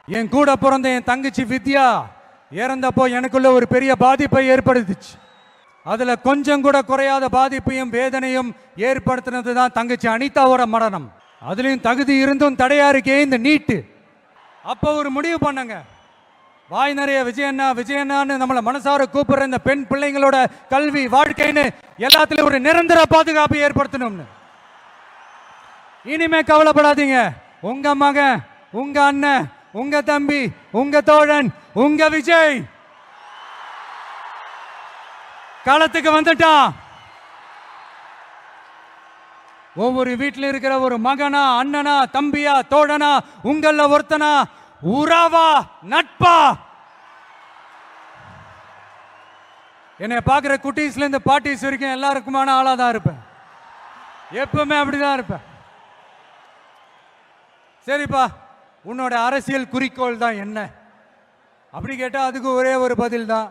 என் கூட பிறந்த என் தங்கச்சி வித்யா இறந்தப்போ எனக்குள்ள ஒரு பெரிய பாதிப்பை ஏற்படுத்துச்சு. அதுல கொஞ்சம் கூட குறையாத பாதிப்பையும் வேதனையும் ஏற்படுத்தினது தான் தங்கச்சி அனிதாவோட மரணம். அதுலயும் தகுதி இருந்தும் தடையா இருக்கே இந்த நீட்டு. அப்போ ஒரு முடிவு பண்ணங்க, வாய் நிறைய விஜயண்ணா விஜயண்ணான்னு நம்மளை மனசார கூப்பிடுற இந்த பெண் பிள்ளைங்களோட கல்வி வாழ்க்கைன்னு எல்லாத்துலயும் ஒரு நிரந்தர பாதுகாப்பு ஏற்படுத்தணும்னு. இனிமே கவலைப்படாதீங்க, உங்க மகன், உங்க அண்ணன், உங்க தம்பி, உங்க தோழன், உங்க விஜய் களத்துக்கு வந்துட்டான். ஒவ்வொரு வீட்டில் இருக்கிற ஒரு மகனா, அண்ணனா, தம்பியா, தோழனா, உங்கள ஒருத்தனா, உறவா, நட்பா, என்னை பார்க்கிற குட்டீஸ்ல இருந்து பாட்டிஸ் வரைக்கும் எல்லாருக்குமான ஆளா தான் இருப்பேன். எப்பவுமே அப்படிதான் இருப்பேன். சரிப்பா, உன்னோட அரசியல் குறிக்கோள் தான் என்ன அப்படி கேட்டா அதுக்கு ஒரே ஒரு பதில் தான்,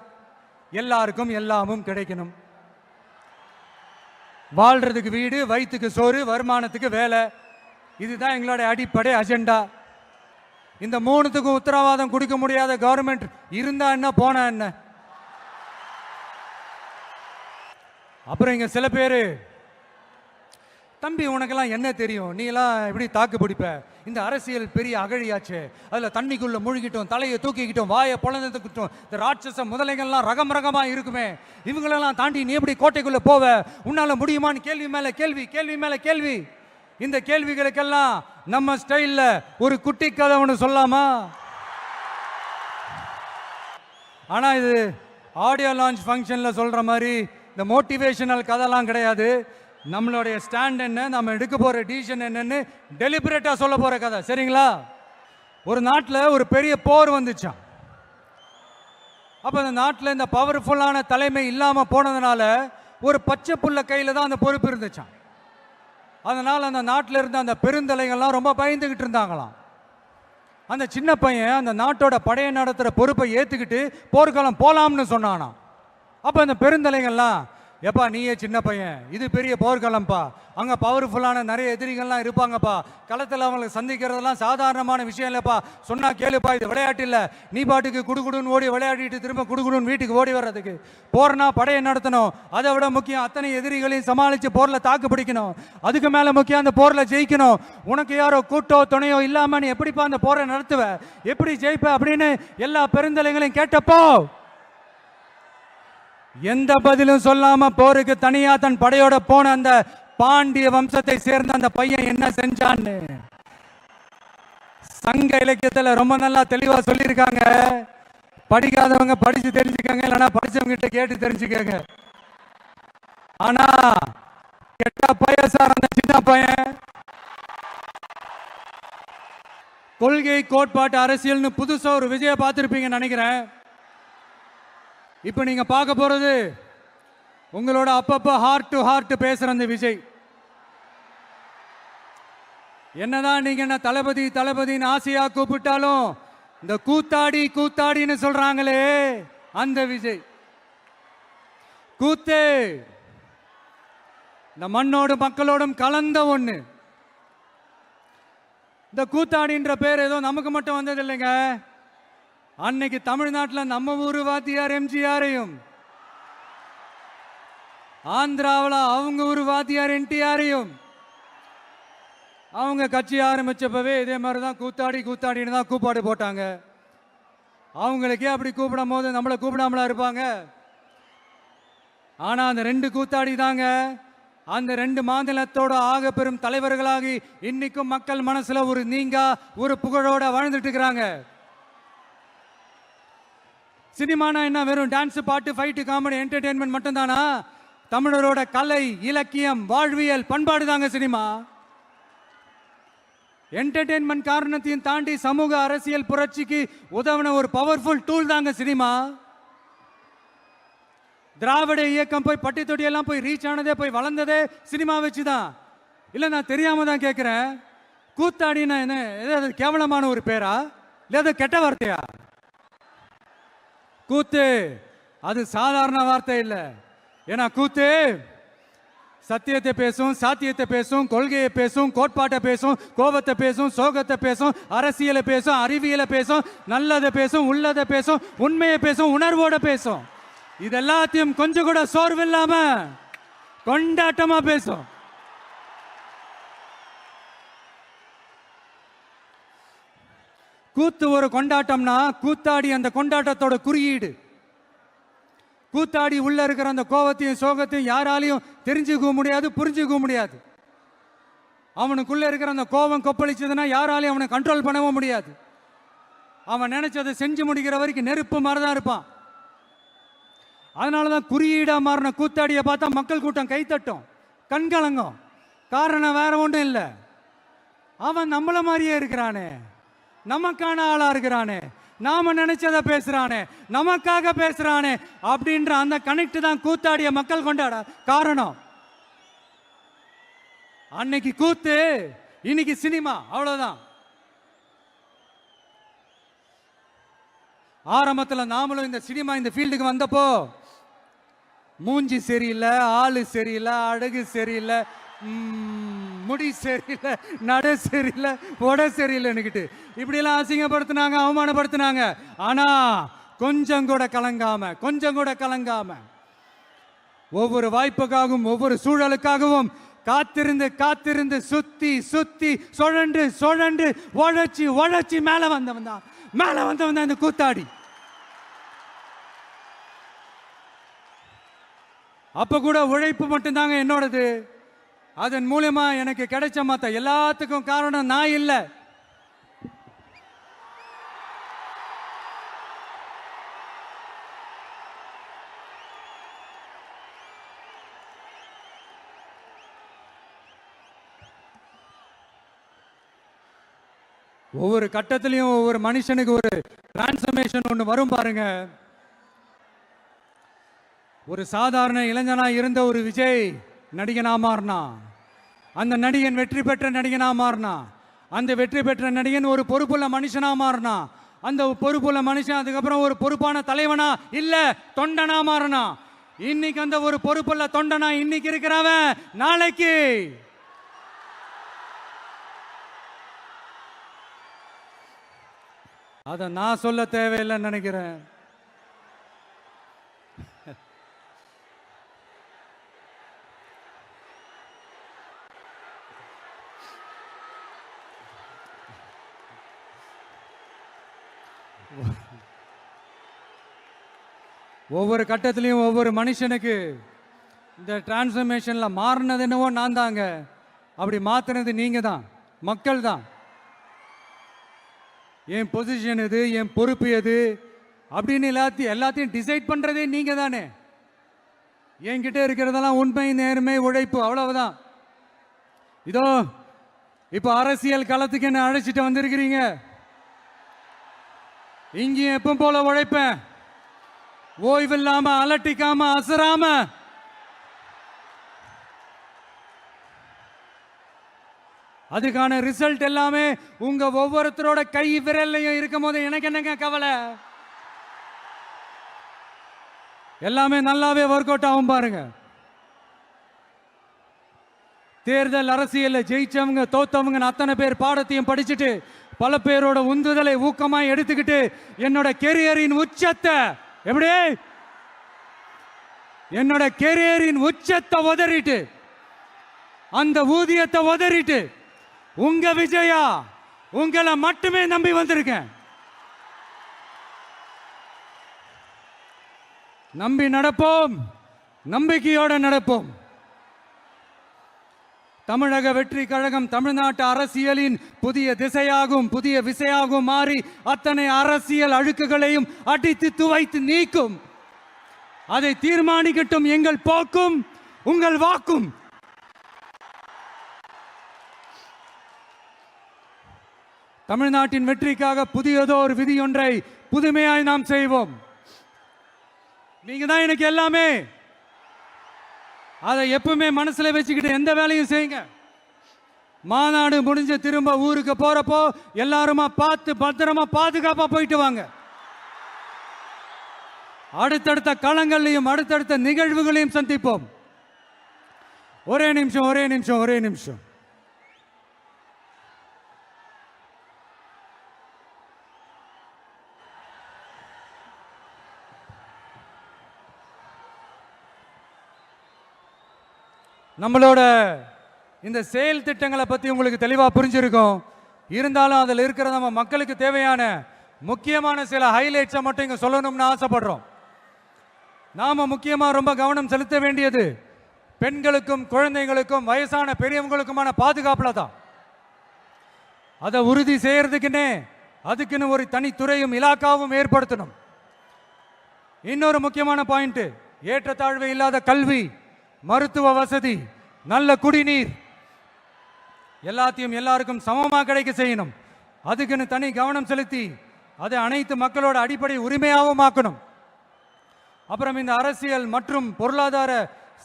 எல்லாருக்கும் எல்லாமும் கிடைக்கணும். வாழ்றதுக்கு வீடு, வயிற்றுக்கு சோறு, வருமானத்துக்கு வேலை, இதுதான் எங்களோட அடிப்படை அஜெண்டா. இந்த மூணுத்துக்கும் உத்தரவாதம் கொடுக்க முடியாத கவர்மெண்ட் இருந்தா என்ன போனா என்ன? அப்புறம் இங்க சில பேரு, தம்பி உனக்கெல்லாம் என்ன தெரியும், நீ எல்லாம் எப்படி தாக்கு பிடிப்ப, இந்த அரசியல் பெரிய அகழியாச்சு, அதுல தண்ணிக்குள்ள முழுகிட்டோம், தலையை தூக்கிக்கிட்டோம், வாயை பொழந்துக்கிட்டோம், இந்த ராட்சச முதலைகள்லாம் ரகம் ரகமா இருக்குமே, இவங்களெல்லாம் தாண்டி நீ எப்படி கோட்டைக்குள்ள போவ, உன்னால முடியுமான்னு கேள்வி மேல கேள்வி, கேள்வி மேல கேள்வி. இந்த கேள்விகளுக்கெல்லாம் நம்ம ஸ்டைல்ல ஒரு குட்டி கதை ஒன்று சொல்லாமா? ஆனா இது ஆடியோ லான்ச் ஃபங்க்ஷன்ல சொல்ற மாதிரி இந்த மோட்டிவேஷனல் கதைலாம் கிடையாது. நம்மளுடைய ஸ்டாண்ட் என்ன, நம்ம எடுக்க போற டிசிஷன் என்னன்னு டெலிபரேட்டா சொல்ல போற கதை. சரிங்களா? ஒரு நாட்டில் ஒரு பெரிய போர் வந்துச்சான். அப்ப அந்த நாட்டில் இந்த பவர்ஃபுல்லான தலைமை இல்லாம போனதுனால ஒரு பச்சை புள்ள கையில தான் அந்த பொறுப்பு இருந்துச்சான். அதனால அந்த நாட்டில் இருந்த அந்த பெருந்தலைகள்லாம் ரொம்ப பயந்துகிட்டு இருந்தாங்களாம். அந்த சின்ன பையன் அந்த நாட்டோட படையை நடத்துற பொறுப்பை ஏத்துக்கிட்டு போர்க்களம் போலாம்னு சொன்னானா. அப்ப அந்த பெருந்தலைகள்லாம், எப்பா நீயே சின்ன பையன், இது பெரிய போர்க்களம்ப்பா, அங்கே பவர்ஃபுல்லான நிறைய எதிரிகள்லாம் இருப்பாங்கப்பா, களத்தில் அவங்களுக்கு சந்திக்கிறதெல்லாம் சாதாரணமான விஷயம் இல்லைப்பா, சொன்னா கேளுப்பா, இது விளையாட்டு இல்லை, நீ பாட்டுக்கு குடுகுடுன்னு ஓடி விளையாடிட்டு திரும்ப குடுகுடுன்னு வீட்டுக்கு ஓடி வர்றதுக்கு. போர்னா படையை நடத்தணும், அதை விட முக்கியம் அத்தனை எதிரிகளையும் சமாளித்து போரில் தாக்கு பிடிக்கணும், அதுக்கு மேலே முக்கியம் அந்த போரில் ஜெயிக்கணும். உனக்கு யாரோ கூட்டோ துணையோ இல்லாமல் நீ எப்படிப்பா அந்த போரை நடத்துவ, எப்படி ஜெயிப்ப அப்படின்னு எல்லா பெருந்தலைகளையும் கேட்டப்போ எந்த பதிலும் சொல்லாம போருக்கு தனியா தன் படையோட போன அந்த பாண்டிய வம்சத்தை சேர்ந்த அந்த பையன் என்ன செஞ்சான்னு சங்க இலக்கியத்துல ரொம்ப நல்லா தெளிவா சொல்லியிருக்காங்க. படிக்காதவங்க படிச்சு தெரிஞ்சுக்கங்க, இல்லைன்னா படிச்சவங்க கிட்ட கேட்டு தெரிஞ்சுக்கங்க. ஆனா கெட்ட பையன் சார் அந்த சின்ன பையன் கொள்கை கோட்பாட்டு அரசியல்னு புதுசா ஒரு விஜய பார்த்திருப்பீங்கன்னு நினைக்கிறேன். இப்ப நீங்க பார்க்க போறது உங்களோட அப்பப்ப ஹார்ட் டு ஹார்ட் பேசுற அந்த விஜய். என்னதான் நீங்க என்ன தளபதி தளபதின்னு ஆசையா கூப்பிட்டாலும் இந்த கூத்தாடி கூத்தாடின்னு சொல்றாங்களே அந்த விஜய். கூத்து இந்த மண்ணோடும் மக்களோடும் கலந்த ஒண்ணு. இந்த கூத்தாடின்ற பேர் ஏதோ நமக்கு மட்டும் வந்தது இல்லைங்க. அன்னைக்கு தமிழ்நாட்டில் நம்ம ஊரு வாத்தியார் எம்ஜிஆரையும், ஆந்திராவில் அவங்க ஊரு வாத்தியார் என்டிஆரையும், அவங்க கட்சி ஆரம்பிச்சப்பவே இதே மாதிரி தான் கூத்தாடி கூத்தாடின்னு தான் கூப்பாடு போட்டாங்க. அவங்களுக்கே அப்படி கூப்பிடும் போது நம்மளை கூப்பிடாமலா இருப்பாங்க? ஆனா அந்த ரெண்டு கூத்தாடி தாங்க அந்த ரெண்டு மாநிலத்தோட ஆக பெரும் தலைவர்களாகி இன்னைக்கும் மக்கள் மனசுல ஒரு நீங்கா ஒரு புகழோட வாழ்ந்துட்டு இருக்கிறாங்க. சினிமானா என்ன, வெறும் டான்ஸ், பாட்டு, ஃபைட்டு, காமெடி, என்டர்டெயின்மெண்ட் மட்டும் தானா? தமிழரோட கலை, இலக்கியம், வாழ்வியல், பண்பாடு தாங்க சினிமா. என்டர்டெயின்மெண்ட் காரணத்தையும் தாண்டி சமூக அரசியல் புரட்சிக்கு உதவின ஒரு பவர்ஃபுல் டூல் தாங்க சினிமா. திராவிட இயக்கம் போய் பட்டி தொட்டியெல்லாம் போய் ரீச் ஆனதே, போய் வளர்ந்ததே சினிமா வச்சுதான். இல்லை நான் தெரியாம தான் கேட்கிறேன், கூத்தாடினா என்ன, ஏதாவது கேவலமான ஒரு பேரா, இல்லை கெட்ட வார்த்தையா? கூத்து அது சாதாரண வார்த்தை இல்லை. ஏன்னா கூத்து சத்தியத்தை பேசும், சாத்தியத்தை பேசும், கொள்கையை பேசும், கோட்பாட்டை பேசும், கோபத்தை பேசும், சோகத்தை பேசும், அரசியலை பேசும், அறிவியலை பேசும், நல்லதை பேசும், உள்ளதை பேசும், உண்மையை பேசும், உணர்வோட பேசும். இதெல்லாத்தையும் கொஞ்சம் கூட சோர்வு இல்லாம கொண்டாட்டமா பேசும். கூத்து ஒரு கொண்டாட்டம்னா கூத்தாடி அந்த கொண்டாட்டத்தோட குறியீடு. கூத்தாடி உள்ள இருக்கிற அந்த கோபத்தையும் சோகத்தையும் யாராலையும் தெரிஞ்சுக்க முடியாது, புரிஞ்சுக்க முடியாது. அவனுக்குள்ள இருக்கிற அந்த கோபம் கொப்பளிச்சதுன்னா யாராலையும் அவனை கண்ட்ரோல் பண்ணவும் முடியாது. அவன் நினைச்சதை செஞ்சு முடிக்கிற வரைக்கும் நெருப்பு மாதிரிதான் இருப்பான். அதனாலதான் குறியீடா மாறின கூத்தாடியை பார்த்தா மக்கள் கூட்டம் கைத்தட்டும், கண்கலங்கும். காரணம் வேற ஒன்றும் இல்லை, அவன் நம்மள மாதிரியே இருக்கிறானே, நமக்கான ஆளா இருக்கிறானே, நாம நினைச்சத பேசுறானே, நமக்காக பேசுறானே அப்படின்ற அந்த கனெக்ட் தான் கூத்தாடிய மக்கள் கொண்டாட காரணம். அன்னைக்கு கூத்து, இன்னைக்கு சினிமா, அவ்வளவுதான். ஆரம்பத்தில் நாமளும் இந்த சினிமா இந்த ஃபீல்டுக்கு வந்தப்போ மூஞ்சி சரியில்லை, ஆளு சரியில்லை, அழகு சரியில்லை, முடி சரியில்லை, நட சரியில்லை, உட சரியில்லைன்னுக்கிட்டு இப்படியெல்லாம் அசிங்கப்படுத்தினாங்க, அவமானப்படுத்தினாங்க. ஆனா கொஞ்சம் கூட கலங்காம ஒவ்வொரு வாய்ப்புக்காகவும் ஒவ்வொரு சூழலுக்காகவும் காத்திருந்து சுத்தி சுழன்று உழைச்சி மேல வந்தவன் தான் இந்த கூத்தாடி. அப்ப கூட உழைப்பு மட்டும்தாங்க என்னோடது. அதன் மூலமா எனக்கு கிடைச்ச மத்த எல்லாத்துக்கும் காரணம் நான் இல்லை. ஒவ்வொரு கட்டத்திலையும் ஒவ்வொரு மனுஷனுக்கு ஒரு டிரான்ஸ்ஃபர்மேஷன் ஒன்று வரும் பாருங்க. ஒரு சாதாரண இளைஞனா இருந்த ஒரு விஜய் நடிகனா மாறினா, அந்த நடிகன் வெற்றி பெற்ற நடிகனா மாறினா, அந்த வெற்றி பெற்ற நடிகன் ஒரு பொறுப்புள்ள மனுஷனா மாறினா, அந்த பொறுப்புள்ள மனுஷன் அதுக்கப்புறம் ஒரு பொறுப்பான தலைவனா இல்ல தொண்டனா மாறினா. இன்னைக்கு அந்த ஒரு பொறுப்புள்ள தொண்டனா இன்னைக்கு இருக்கிறவன் நாளைக்கு அத நான் சொல்ல தேவையில்லைன்னு நினைக்கிறேன். ஒவ்வொரு கட்டத்திலையும் ஒவ்வொரு மனுஷனுக்கு இந்த டிரான்ஸ்ஃபர்மேஷன்ல மாறினது என்னவோ நான் தாங்க. அப்படி மாத்தினது நீங்க தான், மக்கள் தான். என் பொசிஷன் எது, என் பொறுப்பு எது அப்படின்னு எல்லாத்தையும் டிசைட் பண்றதே நீங்க தானே. என்கிட்ட இருக்கிறதெல்லாம் உண்மை, நேர்மை, உழைப்பு, அவ்வளவுதான். இதோ இப்ப அரசியல் களத்துக்கு என்ன அழைச்சிட்டு வந்திருக்கிறீங்க. இங்கேயும் எப்பவும் போல உழைப்பேன், ஓய்வில்லாம, அலட்டிக்காம, அசராம. அதுக்கான ரிசல்ட் எல்லாமே உங்க ஒவ்வொருத்தரோட கை விரல்லையும் இருக்கும் போது எனக்கு என்னங்க கவலை. எல்லாமே நல்லாவே ஒர்க் அவுட் ஆகும் பாருங்க. தேர்தல் அரசியல்ல ஜெயிச்சவங்க தோத்தவங்க அத்தனை பேர் பாடத்தையும் படிச்சுட்டு பல பேரோட உந்துதலை ஊக்கமாய் எடுத்துக்கிட்டு என்னோட கெரியரின் உச்சத்தை எப்படி என்னோட கெரியரின் உச்சத்தை உதறிட்டு அந்த ஊதியத்தை உதறிட்டு உங்க விஜயா உங்களை மட்டுமே நம்பி வந்திருக்கேன். நம்பி நடப்போம், நம்பிக்கையோட நடப்போம். தமிழக வெற்றி கழகம் தமிழ்நாட்டு அரசியலின் புதிய திசையாகும், புதிய விசையாகும் மாறி அத்தனை அரசியல் அழுக்குகளையும் அடித்து துவைத்து நீக்கும். அதை தீர்மானிக்கட்டும் எங்கள் போக்கும், உங்கள் வாக்கும். தமிழ்நாட்டின் வெற்றிக்காக புதியதோ ஒரு விதி ஒன்றை புதுமையாய் நாம் செய்வோம். நீங்க தான் எனக்கு எல்லாமே. அதை எப்பவுமே மனசுல வச்சுக்கிட்டு எந்த வேலையும் செய்யுங்க. மாநாடு முடிஞ்ச திரும்ப ஊருக்கு போறப்போ எல்லாருமா பார்த்து பத்திரமா பாதுகாப்பா போயிட்டு வாங்க. அடுத்தடுத்த களங்களையும் அடுத்தடுத்த நிகழ்வுகளையும் சந்திப்போம். ஒரே நிமிஷம். நம்மளோட இந்த செயல் திட்டங்களை பற்றி உங்களுக்கு தெளிவாக புரிஞ்சிருக்கும். இருந்தாலும் அதில் இருக்கிற நம்ம மக்களுக்கு தேவையான முக்கியமான சில ஹைலைட்ஸை மட்டும் இங்கே சொல்லணும்னு ஆசைப்படுறோம். நாம் முக்கியமாக ரொம்ப கவனம் செலுத்த வேண்டியது பெண்களுக்கும் குழந்தைகளுக்கும் வயசான பெரியவங்களுக்குமான பாதுகாப்பில் தான். அதை உறுதி செய்யறதுக்குன்னே அதுக்குன்னு ஒரு தனித்துறையும் இலாக்காவும் ஏற்படுத்தணும். இன்னொரு முக்கியமான பாயிண்ட், ஏற்றத்தாழ்வு இல்லாத கல்வி, மருத்துவ வசதி, நல்ல குடிநீர் எல்லாத்தையும் எல்லாருக்கும் சமமாக கிடைக்க செய்யணும். அதுக்குன்னு தனி கவனம் செலுத்தி அதை அனைத்து மக்களோட அடிப்படை உரிமையாகவும் ஆக்கணும். அப்புறம் இந்த அரசியல் மற்றும் பொருளாதார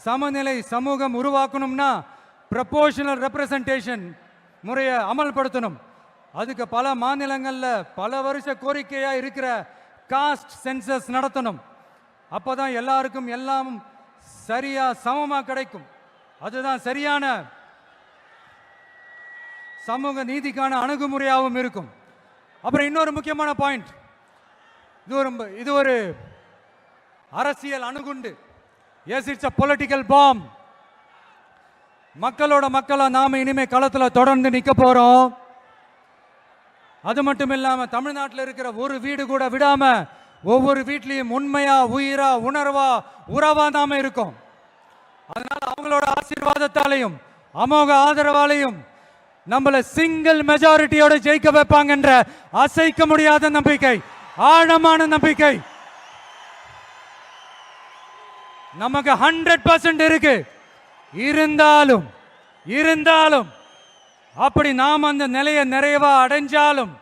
சமநிலை சமூகம் உருவாக்கணும்னா ப்ரொபோர்ஷனல் ரெப்ரசன்டேஷன் முறையை அமல்படுத்தணும். அதுக்கு பல மாநிலங்களில் பல வருஷ கோரிக்கையாக இருக்கிற காஸ்ட் சென்சஸ் நடத்தணும். அப்போ தான் எல்லாருக்கும் எல்லாம் சரியா சமமாக கிடைக்கும். அதுதான் சரியான சமூக நீதிக்கான அணுகுமுறையாகவும் இருக்கும். அப்புறம் இன்னொரு முக்கியமான பாயிண்ட், இது ஒரு அரசியல் அணுகுண்டு. Yes, it's a political bomb. மக்களா நாம இனிமே களத்தில் தொடர்ந்து நிற்க போறோம். அது மட்டும் இல்லாம தமிழ்நாட்டில் இருக்கிற ஒரு வீடு கூட விடாம ஒவ்வொரு வீட்லையும் உண்மையா உயிரா உணர்வா உறவா நாம இருக்கோம். அதனால அவங்களோட ஆசீர்வாதத்தாலையும் அமோக ஆதரவாலையும் நம்மள சிங்கிள் மெஜாரிட்டியோட ஜெயிக்க வைப்பாங்கன்ற அசைக்க முடியாத நம்பிக்கை, ஆழமான நம்பிக்கை நமக்கு 100% இருக்கு. இருந்தாலும் அப்படி நாம் அந்த நிலையை நிறைவா அடைஞ்சாலும்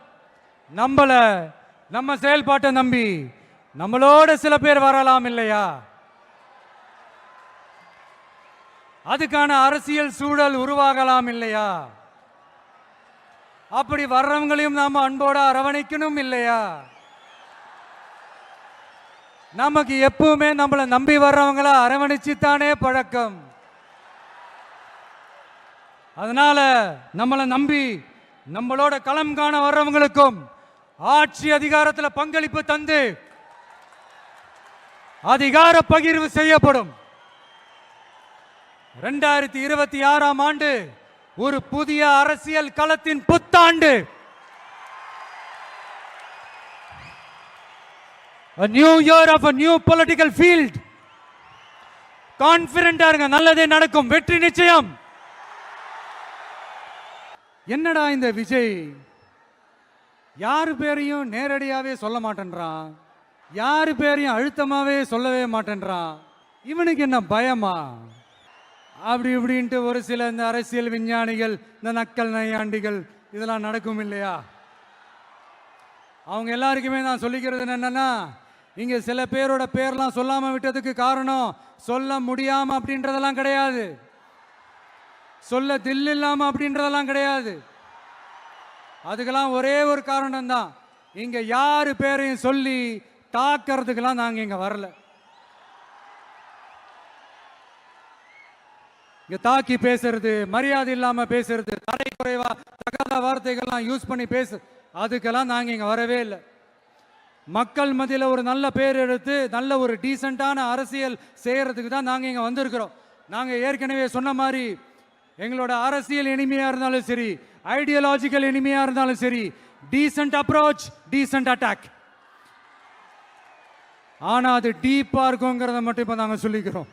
நம்ம செயல்பாட்டை நம்பி நம்மளோட சில பேர் வரலாம் இல்லையா? அதுக்கான அரசியல் சூழல் உருவாகலாம் இல்லையா? அப்படி வர்றவங்களையும் நாம அன்போட அரவணைக்கணும் இல்லையா? நமக்கு எப்பவுமே நம்மளை நம்பி வர்றவங்கள அரவணைச்சுத்தானே பழக்கம். அதனால நம்மளை நம்பி நம்மளோட களம் காண வர்றவங்களுக்கும் ஆட்சி அதிகாரத்தில் பங்களிப்பு தந்து அதிகார பகிர்வு செய்யப்படும். 2026ஆம் ஆண்டு ஒரு புதிய அரசியல் களத்தின் புத்தாண்டு. A new year of a new political field. கான்ஃபிடென்ட்டா இருங்க, நல்லதே நடக்கும், வெற்றி நிச்சயம். என்னடா இந்த விஜய் யாரு பேரையும் நேரடியாவே சொல்ல மாட்டேன்றான், யாரு பேரையும் அழுத்தமாவே சொல்லவே மாட்டேன்றான், இவனுக்கு என்ன பயமா? அப்படி இப்படின்ட்டு ஒரு சில இந்த அரசியல் விஞ்ஞானிகள், இந்த நக்கல் நையாண்டிகள் இதெல்லாம் நடக்கும் இல்லையா? அவங்க எல்லாருக்குமே நான் சொல்லிக்கிறது என்னன்னா, இங்க சில பேரோட பேர்லாம் சொல்லாம விட்டதுக்கு காரணம் சொல்ல முடியாம அப்படின்றதெல்லாம் கிடையாது, சொல்ல தில் இல்லாம அப்படின்றதெல்லாம் கிடையாது. அதுக்கெல்லாம் ஒரே ஒரு காரணம் தான், இங்க யாரு பேரையும் சொல்லி தாக்கிறதுக்கெல்லாம் நாங்க இங்க வரல. இங்க தாக்கி பேசுறது, மரியாதை இல்லாம பேசுறது, தடை குறைவா தகாத வார்த்தைகள்லாம் யூஸ் பண்ணி அதுக்கெல்லாம் நாங்க இங்க வரவே இல்லை. மக்கள் மத்தியில் ஒரு நல்ல பேர் எடுத்து நல்ல ஒரு டீசெண்டான அரசியல் செய்யறதுக்கு தான் நாங்கள் இங்கே வந்திருக்கிறோம். நாங்கள் ஏற்கனவே சொன்ன மாதிரி எங்களோட அரசியல் இனிமையாக இருந்தாலும் சரி, ஐடியாலஜிக்கல் இனிமையாக இருந்தாலும் சரி, டீசென்ட் அப்ரோச், டீசென்ட் அட்டாக். ஆனால் அது டீப்பாக இருக்குங்கிறத மட்டும் இப்போ நாங்கள் சொல்லிக்கிறோம்.